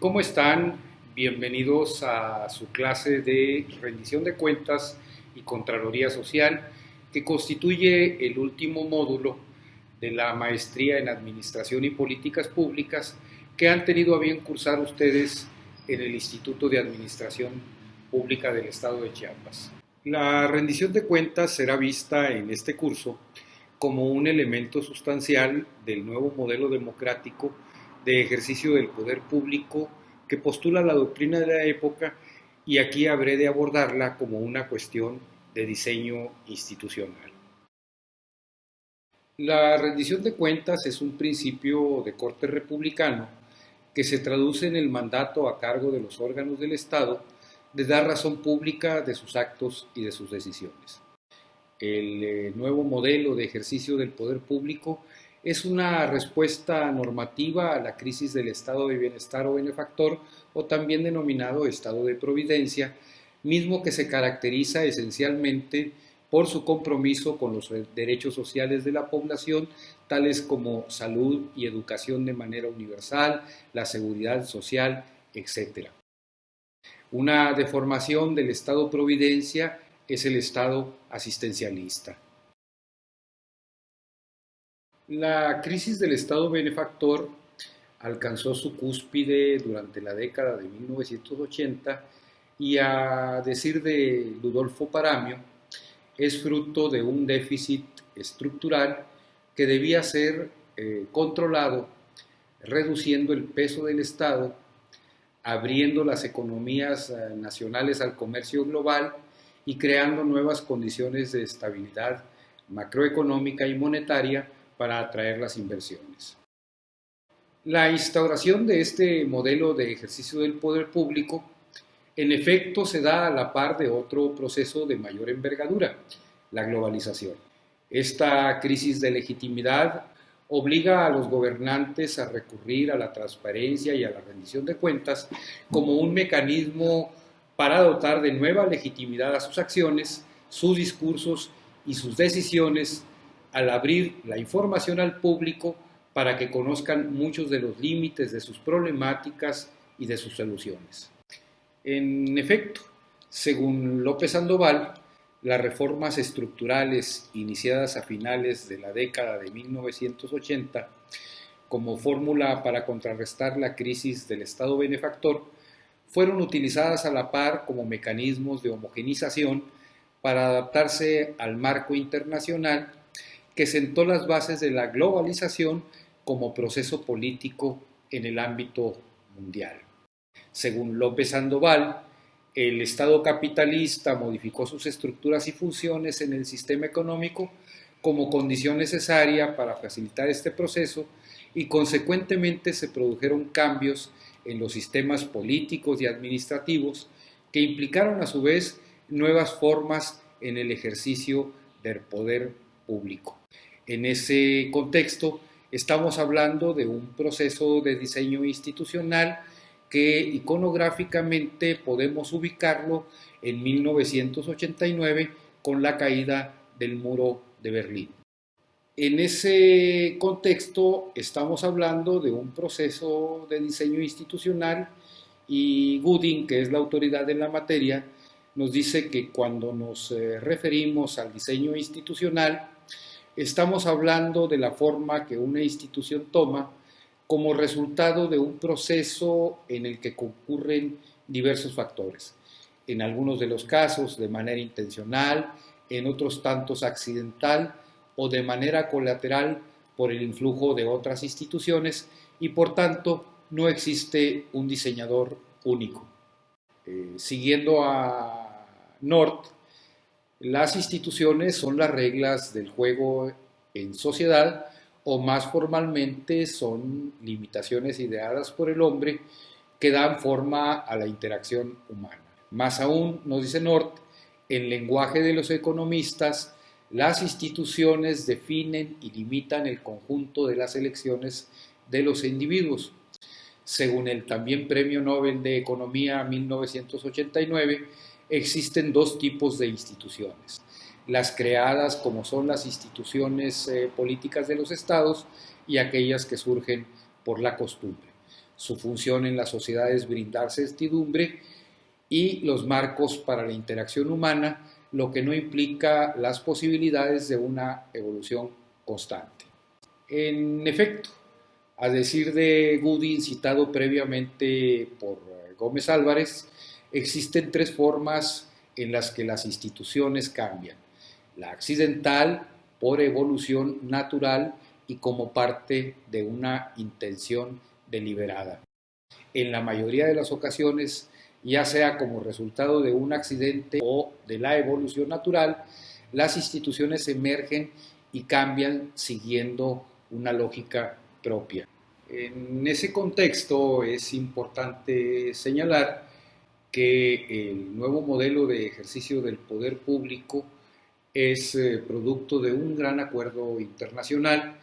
¿Cómo están? Bienvenidos a su clase de rendición de cuentas y Contraloría Social, que constituye el último módulo de la maestría en Administración y Políticas Públicas que han tenido a bien cursar ustedes en el Instituto de Administración Pública del Estado de Chiapas. La rendición de cuentas será vista en este curso como un elemento sustancial del nuevo modelo democrático de ejercicio del poder público que postula la doctrina de la época, y aquí habré de abordarla como una cuestión de diseño institucional. La rendición de cuentas es un principio de corte republicano que se traduce en el mandato a cargo de los órganos del Estado de dar razón pública de sus actos y de sus decisiones. El nuevo modelo de ejercicio del poder público es una respuesta normativa a la crisis del estado de bienestar o benefactor, o también denominado estado de providencia, mismo que se caracteriza esencialmente por su compromiso con los derechos sociales de la población, tales como salud y educación de manera universal, la seguridad social, etc. Una deformación del estado providencia es el estado asistencialista. La crisis del Estado benefactor alcanzó su cúspide durante la década de 1980 y, a decir de Ludolfo Paramio, es fruto de un déficit estructural que debía ser controlado, reduciendo el peso del Estado, abriendo las economías nacionales al comercio global y creando nuevas condiciones de estabilidad macroeconómica y monetaria para atraer las inversiones. La instauración de este modelo de ejercicio del poder público, en efecto, se da a la par de otro proceso de mayor envergadura, la globalización. Esta crisis de legitimidad obliga a los gobernantes a recurrir a la transparencia y a la rendición de cuentas como un mecanismo para dotar de nueva legitimidad a sus acciones, sus discursos y sus decisiones, al abrir la información al público para que conozcan muchos de los límites de sus problemáticas y de sus soluciones. En efecto, según López Sandoval, las reformas estructurales iniciadas a finales de la década de 1980 como fórmula para contrarrestar la crisis del Estado benefactor fueron utilizadas a la par como mecanismos de homogenización para adaptarse al marco internacional que sentó las bases de la globalización como proceso político en el ámbito mundial. Según López Sandoval, el Estado capitalista modificó sus estructuras y funciones en el sistema económico como condición necesaria para facilitar este proceso, y consecuentemente se produjeron cambios en los sistemas políticos y administrativos que implicaron a su vez nuevas formas en el ejercicio del poder público. En ese contexto, estamos hablando de un proceso de diseño institucional que iconográficamente podemos ubicarlo en 1989 con la caída del muro de Berlín. En ese contexto estamos hablando de un proceso de diseño institucional, y Gooding, que es la autoridad en la materia, nos dice que cuando nos referimos al diseño institucional, estamos hablando de la forma que una institución toma como resultado de un proceso en el que concurren diversos factores, en algunos de los casos de manera intencional, en otros tantos accidental o de manera colateral por el influjo de otras instituciones, y por tanto no existe un diseñador único. Siguiendo a North, las instituciones son las reglas del juego en sociedad, o más formalmente son limitaciones ideadas por el hombre que dan forma a la interacción humana. Más aún, nos dice North, en lenguaje de los economistas, las instituciones definen y limitan el conjunto de las elecciones de los individuos. Según el también Premio Nobel de Economía 1989, existen dos tipos de instituciones: las creadas, como son las instituciones políticas de los estados, y aquellas que surgen por la costumbre. Su función en la sociedad es brindar certidumbre y los marcos para la interacción humana, lo que no implica las posibilidades de una evolución constante. En efecto, a decir de Gooding, citado previamente por Gómez Álvarez, existen tres formas en las que las instituciones cambian: la accidental, por evolución natural y como parte de una intención deliberada. En la mayoría de las ocasiones, ya sea como resultado de un accidente o de la evolución natural, las instituciones emergen y cambian siguiendo una lógica propia. En ese contexto es importante señalar que el nuevo modelo de ejercicio del poder público es producto de un gran acuerdo internacional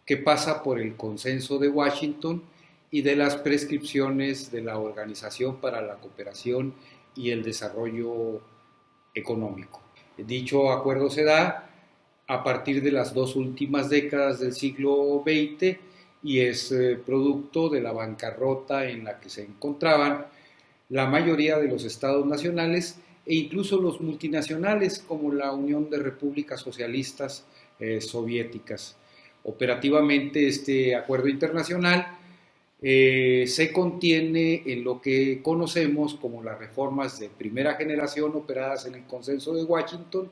que pasa por el consenso de Washington y de las prescripciones de la Organización para la Cooperación y el Desarrollo Económico. Dicho acuerdo se da a partir de las dos últimas décadas del siglo XX y es producto de la bancarrota en la que se encontraban la mayoría de los estados nacionales e incluso los multinacionales como la Unión de Repúblicas Socialistas Soviéticas. Operativamente, este acuerdo internacional se contiene en lo que conocemos como las reformas de primera generación operadas en el Consenso de Washington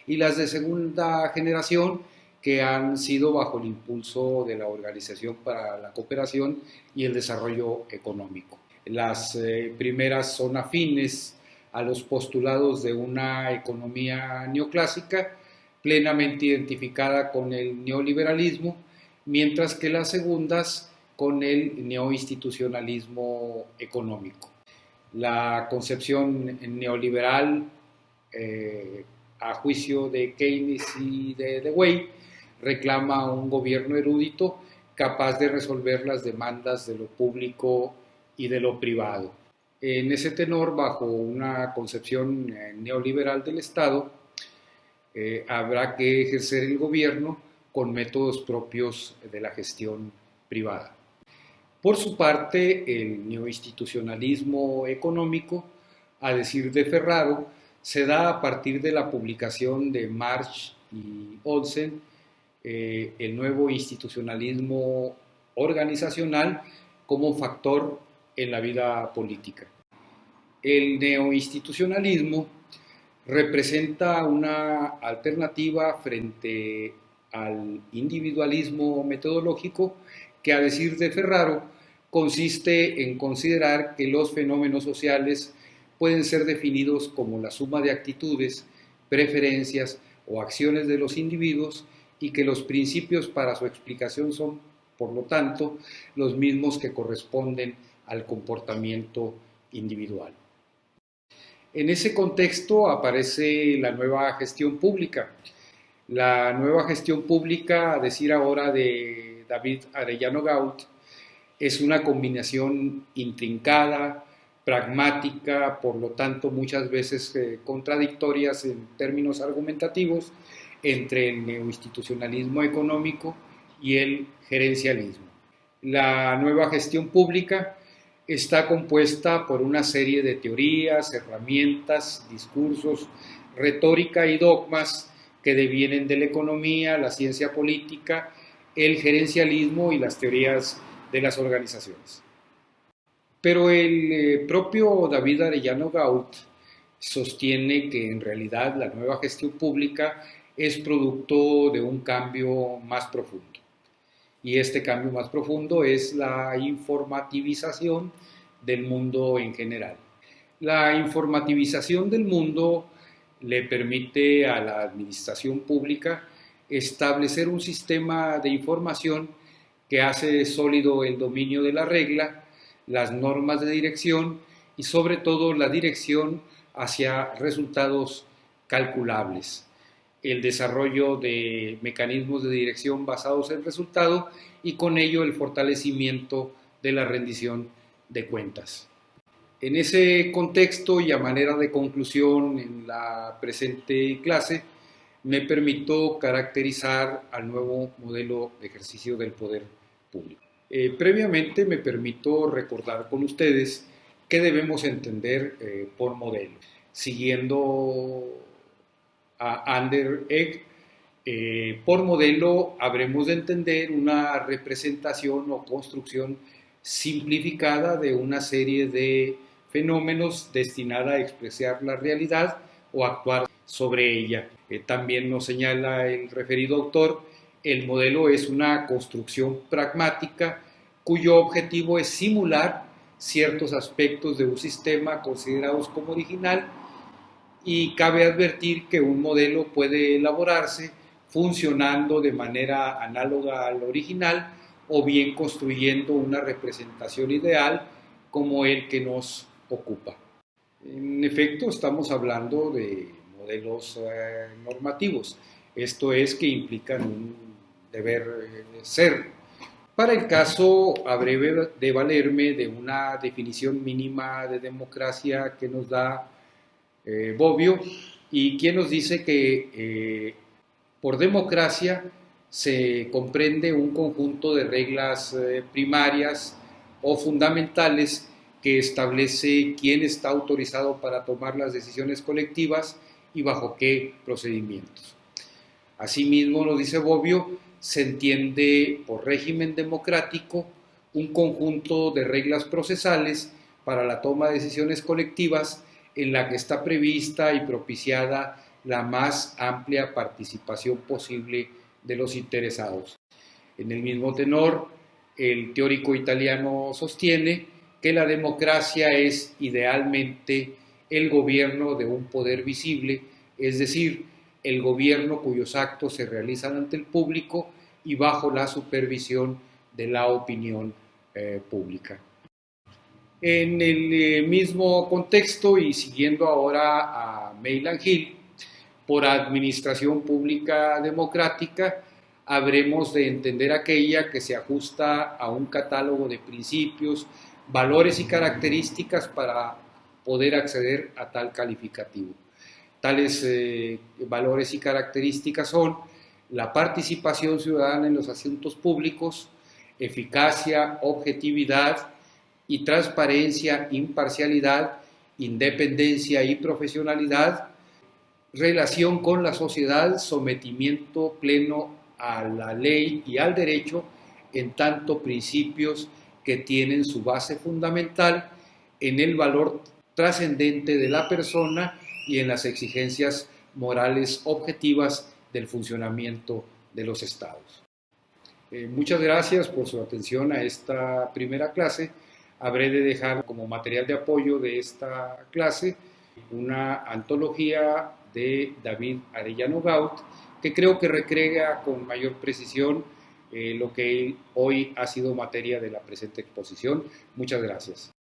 y las de segunda generación que han sido bajo el impulso de la Organización para la Cooperación y el Desarrollo Económico. Las primeras son afines a los postulados de una economía neoclásica plenamente identificada con el neoliberalismo, mientras que las segundas con el neoinstitucionalismo económico. La concepción neoliberal, a juicio de Keynes y de Dewey, reclama un gobierno erudito capaz de resolver las demandas de lo público y de lo privado. En ese tenor, bajo una concepción neoliberal del Estado, habrá que ejercer el gobierno con métodos propios de la gestión privada. Por su parte, el neoinstitucionalismo económico, a decir de Ferraro, se da a partir de la publicación de March y Olsen, el nuevo institucionalismo organizacional como factor en la vida política. El neoinstitucionalismo representa una alternativa frente al individualismo metodológico que, a decir de Ferraro, consiste en considerar que los fenómenos sociales pueden ser definidos como la suma de actitudes, preferencias o acciones de los individuos y que los principios para su explicación son, por lo tanto, los mismos que corresponden al comportamiento individual. En ese contexto aparece la nueva gestión pública. La nueva gestión pública, a decir ahora de David Arellano Gaut, es una combinación intrincada, pragmática, por lo tanto muchas veces contradictorias en términos argumentativos, entre el neoinstitucionalismo económico y el gerencialismo. La nueva gestión pública está compuesta por una serie de teorías, herramientas, discursos, retórica y dogmas que devienen de la economía, la ciencia política, el gerencialismo y las teorías de las organizaciones. Pero el propio David Arellano Gaut sostiene que en realidad la nueva gestión pública es producto de un cambio más profundo. Y este cambio más profundo es la informativización del mundo en general. La informativización del mundo le permite a la administración pública establecer un sistema de información que hace sólido el dominio de la regla, las normas de dirección y sobre todo la dirección hacia resultados calculables, el desarrollo de mecanismos de dirección basados en resultado y con ello el fortalecimiento de la rendición de cuentas. En ese contexto y a manera de conclusión en la presente clase, me permito caracterizar al nuevo modelo de ejercicio del poder público. Previamente me permito recordar con ustedes qué debemos entender por modelo. Siguiendo a Ander Egg, por modelo habremos de entender una representación o construcción simplificada de una serie de fenómenos destinada a expresar la realidad o actuar sobre ella. También nos señala el referido autor, el modelo es una construcción pragmática cuyo objetivo es simular ciertos aspectos de un sistema considerados como original, y cabe advertir que un modelo puede elaborarse funcionando de manera análoga al original o bien construyendo una representación ideal como el que nos ocupa. En efecto, estamos hablando de modelos normativos, esto es que implican un deber ser. Para el caso, habré de valerme de una definición mínima de democracia que nos da Bobbio, y quien nos dice que por democracia se comprende un conjunto de reglas primarias o fundamentales que establece quién está autorizado para tomar las decisiones colectivas y bajo qué procedimientos. Asimismo, nos dice Bobbio, se entiende por régimen democrático un conjunto de reglas procesales para la toma de decisiones colectivas en la que está prevista y propiciada la más amplia participación posible de los interesados. En el mismo tenor, el teórico italiano sostiene que la democracia es idealmente el gobierno de un poder visible, es decir, el gobierno cuyos actos se realizan ante el público y bajo la supervisión de la opinión pública. En el mismo contexto y siguiendo ahora a Meylan Hill, por administración pública democrática, habremos de entender aquella que se ajusta a un catálogo de principios, valores y características para poder acceder a tal calificativo. Tales valores y características son la participación ciudadana en los asuntos públicos, eficacia, objetividad y transparencia, imparcialidad, independencia y profesionalidad, relación con la sociedad, sometimiento pleno a la ley y al derecho, en tanto principios que tienen su base fundamental en el valor trascendente de la persona y en las exigencias morales objetivas del funcionamiento de los estados. Muchas gracias por su atención a esta primera clase. Habré de dejar como material de apoyo de esta clase una antología de David Arellano Gaut, que creo que recrea con mayor precisión lo que hoy ha sido materia de la presente exposición. Muchas gracias.